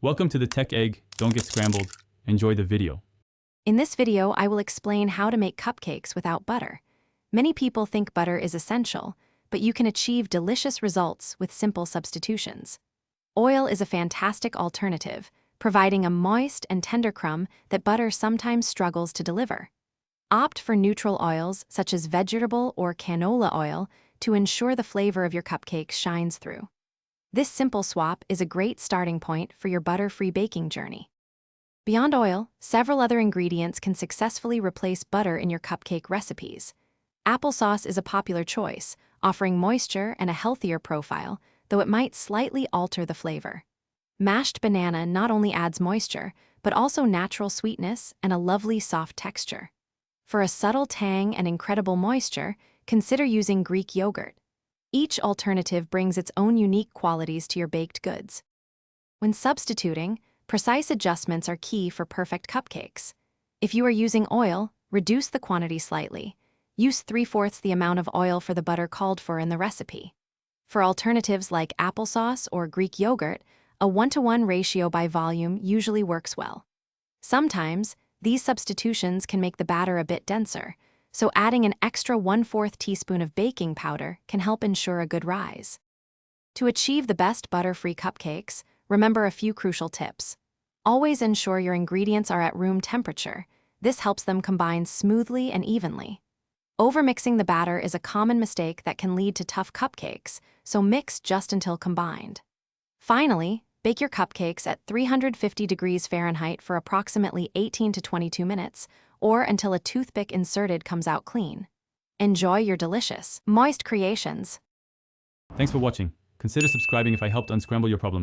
Welcome to the Tech Egg. Don't get scrambled. Enjoy the video. In this video, I will explain how to make cupcakes without butter. Many people think butter is essential, but you can achieve delicious results with simple substitutions. Oil is a fantastic alternative, providing a moist and tender crumb that butter sometimes struggles to deliver. Opt for neutral oils such as vegetable or canola oil to ensure the flavor of your cupcakes shines through. This simple swap is a great starting point for your butter-free baking journey. Beyond oil, several other ingredients can successfully replace butter in your cupcake recipes. Applesauce is a popular choice, offering moisture and a healthier profile, though it might slightly alter the flavor. Mashed banana not only adds moisture, but also natural sweetness and a lovely soft texture. For a subtle tang and incredible moisture, consider using Greek yogurt. Each alternative brings its own unique qualities to your baked goods. When substituting, precise adjustments are key for perfect cupcakes. If you are using oil, reduce the quantity slightly. Use 3/4 the amount of oil for the butter called for in the recipe. For alternatives like applesauce or Greek yogurt, a 1-to-1 ratio by volume usually works well. Sometimes, these substitutions can make the batter a bit denser, so adding an extra 1/4 teaspoon of baking powder can help ensure a good rise. To achieve the best butter-free cupcakes, remember a few crucial tips. Always ensure your ingredients are at room temperature. This helps them combine smoothly and evenly. Overmixing the batter is a common mistake that can lead to tough cupcakes, so mix just until combined. Finally, bake your cupcakes at 350 degrees Fahrenheit for approximately 18 to 22 minutes, or until a toothpick inserted comes out clean. Enjoy your delicious, moist creations. Thanks for watching. Consider subscribing if I helped unscramble your problems.